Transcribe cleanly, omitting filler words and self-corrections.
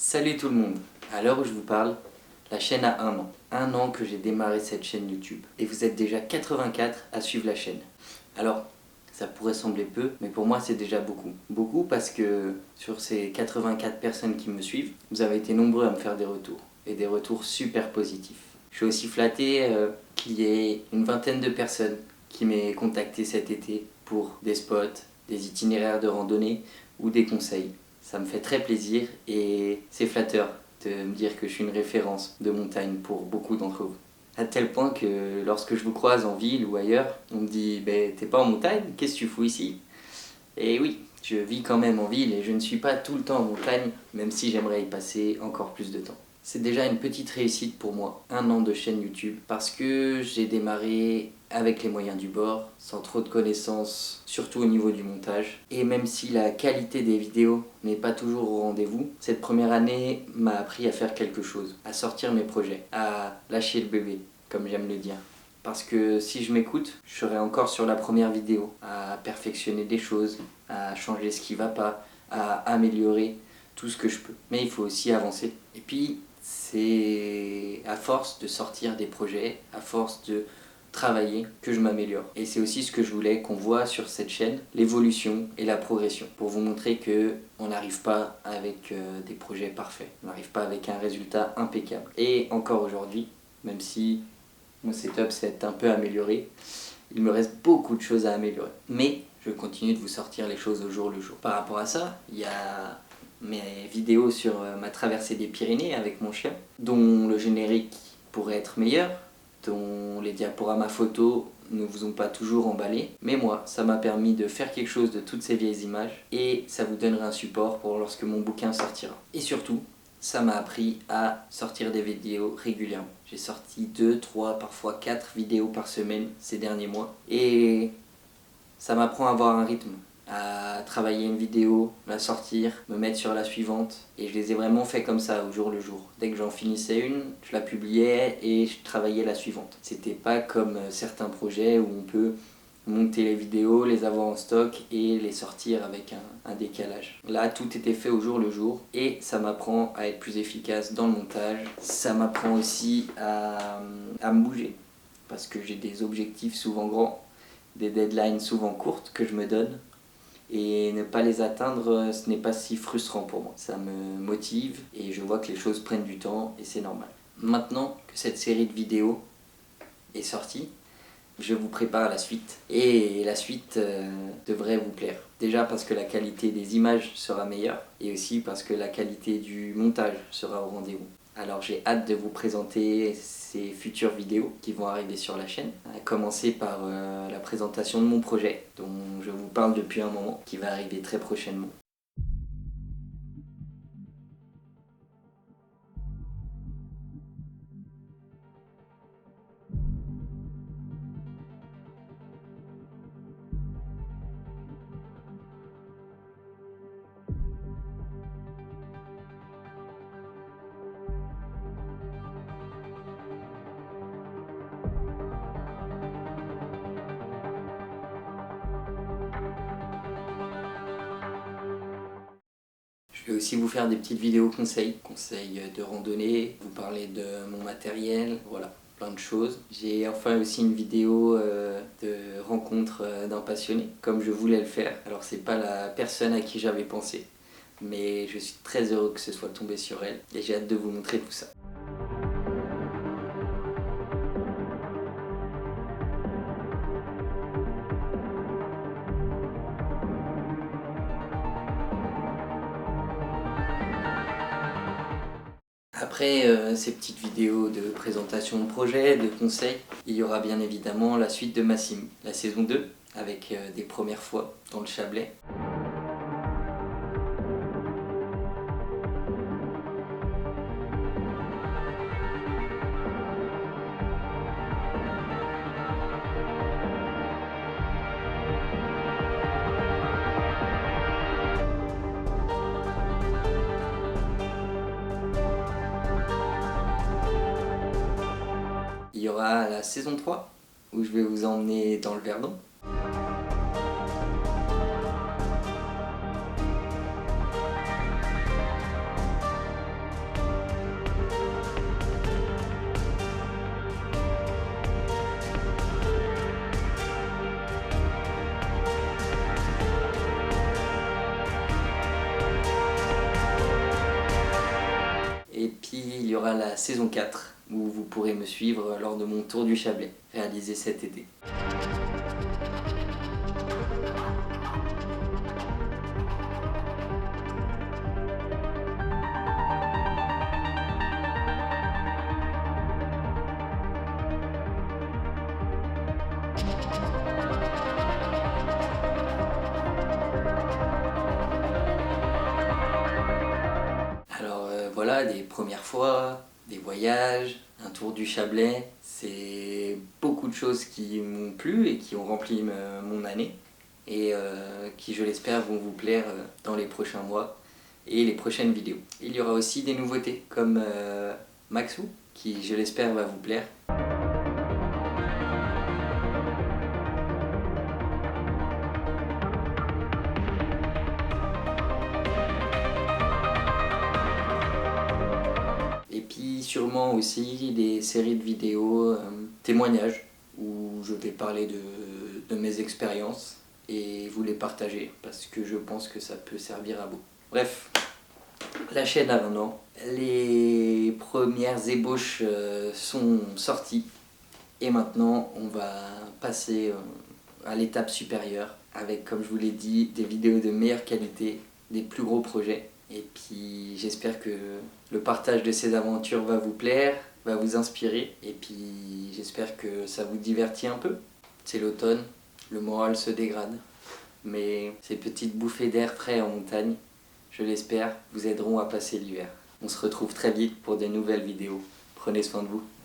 Salut tout le monde, à l'heure où je vous parle, la chaîne a 1 an. 1 an que j'ai démarré cette chaîne YouTube. Et vous êtes déjà 84 à suivre la chaîne. Alors, ça pourrait sembler peu, mais pour moi c'est déjà beaucoup. Beaucoup parce que sur ces 84 personnes qui me suivent, vous avez été nombreux à me faire des retours. Et des retours super positifs. Je suis aussi flatté qu'il y ait une vingtaine de personnes qui m'aient contacté cet été pour des spots, des itinéraires de randonnée ou des conseils. Ça me fait très plaisir et c'est flatteur de me dire que je suis une référence de montagne pour beaucoup d'entre vous. À tel point que lorsque je vous croise en ville ou ailleurs, on me dit « t'es pas en montagne, qu'est-ce que tu fous ici ?» Et oui, je vis quand même en ville et je ne suis pas tout le temps en montagne, même si j'aimerais y passer encore plus de temps. C'est déjà une petite réussite pour moi, 1 an de chaîne YouTube, parce que j'ai démarré avec les moyens du bord, sans trop de connaissances, surtout au niveau du montage. Et même si la qualité des vidéos n'est pas toujours au rendez-vous, cette première année m'a appris à faire quelque chose, à sortir mes projets, à lâcher le bébé, comme j'aime le dire. Parce que si je m'écoute, je serai encore sur la première vidéo, à perfectionner des choses, à changer ce qui va pas, à améliorer tout ce que je peux. Mais il faut aussi avancer. Et puis, c'est à force de sortir des projets, à force de travailler, que je m'améliore. Et c'est aussi ce que je voulais qu'on voit sur cette chaîne, l'évolution et la progression, pour vous montrer que on n'arrive pas avec des projets parfaits, on n'arrive pas avec un résultat impeccable. Et encore aujourd'hui, même si mon setup s'est un peu amélioré, il me reste beaucoup de choses à améliorer. Mais je continue de vous sortir les choses au jour le jour. Par rapport à ça, il y a mes vidéos sur ma traversée des Pyrénées avec mon chien, dont le générique pourrait être meilleur, dont les diaporamas photos ne vous ont pas toujours emballé. Mais moi, ça m'a permis de faire quelque chose de toutes ces vieilles images et ça vous donnera un support pour lorsque mon bouquin sortira. Et surtout, ça m'a appris à sortir des vidéos régulièrement. J'ai sorti 2, 3, parfois 4 vidéos par semaine ces derniers mois. Et ça m'apprend à avoir un rythme, à travailler une vidéo, la sortir, me mettre sur la suivante. Et je les ai vraiment fait comme ça, au jour le jour. Dès que j'en finissais une, je la publiais et je travaillais la suivante. C'était pas comme certains projets où on peut monter les vidéos, les avoir en stock et les sortir avec un décalage. Là, tout était fait au jour le jour et ça m'apprend à être plus efficace dans le montage. Ça m'apprend aussi à me bouger parce que j'ai des objectifs souvent grands, des deadlines souvent courtes que je me donne et ne pas les atteindre, ce n'est pas si frustrant pour moi. Ça me motive et je vois que les choses prennent du temps et c'est normal. Maintenant que cette série de vidéos est sortie, je vous prépare la suite et la suite devrait vous plaire. Déjà parce que la qualité des images sera meilleure et aussi parce que la qualité du montage sera au rendez-vous. Alors j'ai hâte de vous présenter ces futures vidéos qui vont arriver sur la chaîne. À commencer par la présentation de mon projet dont je vous parle depuis un moment, qui va arriver très prochainement. Je vais aussi vous faire des petites vidéos conseils de randonnée, vous parler de mon matériel, voilà, plein de choses. J'ai enfin aussi une vidéo de rencontre d'un passionné, comme je voulais le faire. Alors c'est pas la personne à qui j'avais pensé, mais je suis très heureux que ce soit tombé sur elle et j'ai hâte de vous montrer tout ça. Après ces petites vidéos de présentation de projet, de conseils, il y aura bien évidemment la suite de Massim, la saison 2, avec des premières fois dans le Chablais. Il y aura la saison 3, où je vais vous emmener dans le Verdon. puis il y aura la saison 4 où vous pourrez me suivre lors de mon tour du Chablais réalisé cet été. Voilà, des premières fois, des voyages, un tour du Chablais, c'est beaucoup de choses qui m'ont plu et qui ont rempli mon année et qui, je l'espère, vont vous plaire dans les prochains mois et les prochaines vidéos. Il y aura aussi des nouveautés comme Maxou, qui, je l'espère, va vous plaire. Sûrement aussi des séries de vidéos témoignages où je vais parler de mes expériences et vous les partager parce que je pense que ça peut servir à beaucoup. Bref, la chaîne a 20 ans, les premières ébauches sont sorties et maintenant on va passer à l'étape supérieure avec, comme je vous l'ai dit, des vidéos de meilleure qualité, des plus gros projets. Et puis j'espère que le partage de ces aventures va vous plaire, va vous inspirer. Et puis j'espère que ça vous divertit un peu. C'est l'automne, le moral se dégrade. Mais ces petites bouffées d'air frais en montagne, je l'espère, vous aideront à passer l'hiver. On se retrouve très vite pour des nouvelles vidéos. Prenez soin de vous.